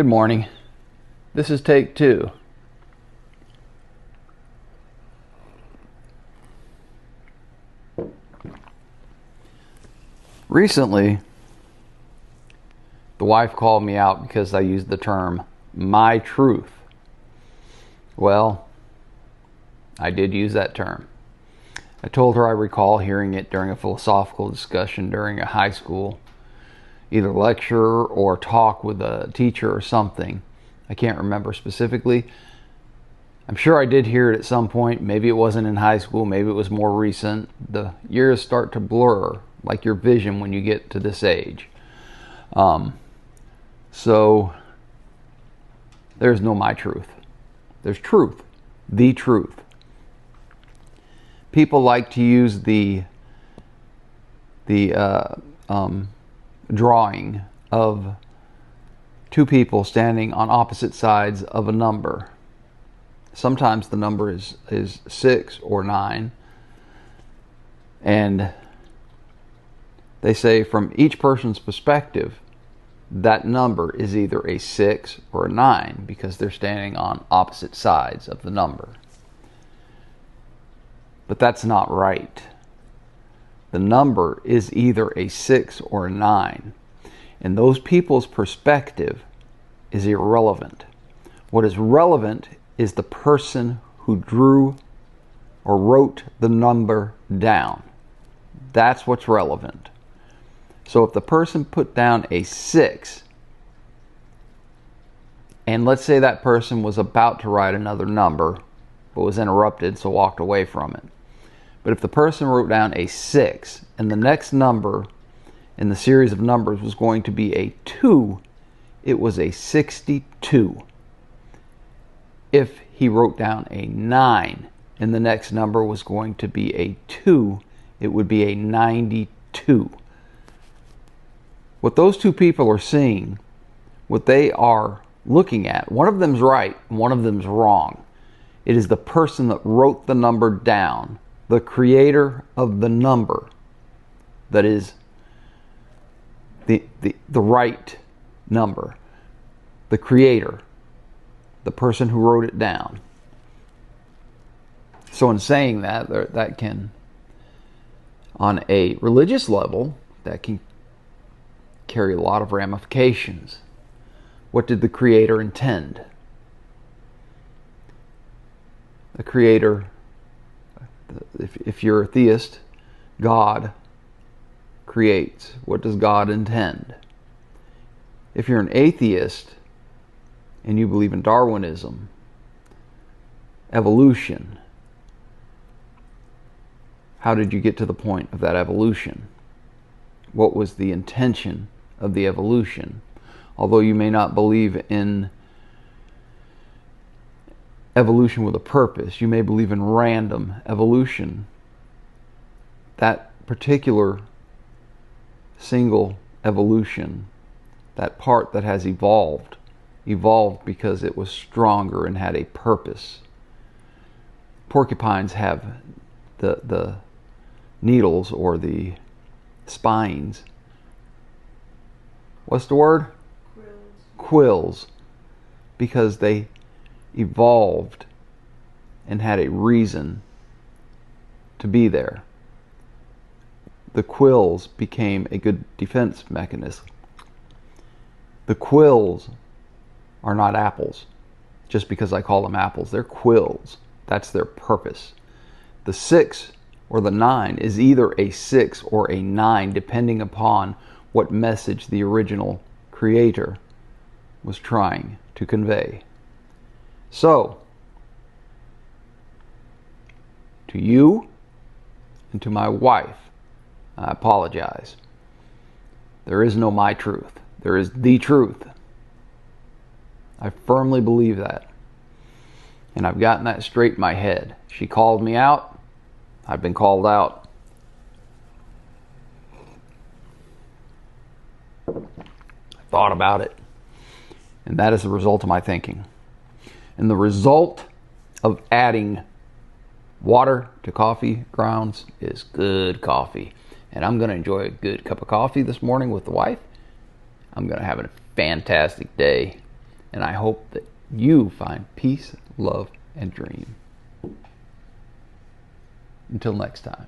Good morning. This is take 2. Recently, the wife called me out because I used the term my truth. Well, I did use that term. I told her I recall hearing it during a philosophical discussion during a high school, either lecture or talk with a teacher or something. I can't remember specifically. I'm sure I did hear it at some point. Maybe it wasn't in high school. Maybe it was more recent. The years start to blur, like your vision when you get to this age. So there's no my truth. There's truth. The truth. People like to use the drawing of two people standing on opposite sides of a number. Sometimes the number is 6 or 9. And they say from each person's perspective, that number is either a 6 or a 9 because they're standing on opposite sides of the number. But that's not right. The number is either a 6 or a 9. And those people's perspective is irrelevant. What is relevant is the person who drew or wrote the number down. That's what's relevant. So if the person put down a 6, and let's say that person was about to write another number, but was interrupted, so walked away from it. But if the person wrote down a 6, and the next number in the series of numbers was going to be a 2, it was a 62. If he wrote down a 9, and the next number was going to be a 2, it would be a 92. What those two people are seeing, what they are looking at, one of them's right, one of them's wrong. It is the person that wrote the number down, the creator of the number, that is the right number. The creator, the person who wrote it down. So in saying that, that can, on a religious level, that can carry a lot of ramifications. What did the creator intend? The creator, if you're a theist, God creates. What does God intend? If you're an atheist and you believe in Darwinism, evolution, how did you get to the point of that evolution? What was the intention of the evolution? Although you may not believe in evolution with a purpose, you may believe in random evolution. That particular single evolution, that part that has evolved because it was stronger and had a purpose. Porcupines have the needles or the spines. What's the word? Quills. Because they evolved and had a reason to be there. The quills became a good defense mechanism. The quills are not apples. Just because I call them apples, they're quills. That's their purpose. The 6 or the 9 is either a 6 or a 9, depending upon what message the original creator was trying to convey. So, to you and to my wife, I apologize. There is no my truth. There is the truth. I firmly believe that. And I've gotten that straight in my head. She called me out. I've been called out. I thought about it. And that is the result of my thinking. And the result of adding water to coffee grounds is good coffee. And I'm going to enjoy a good cup of coffee this morning with the wife. I'm going to have a fantastic day. And I hope that you find peace, love, and dream. Until next time.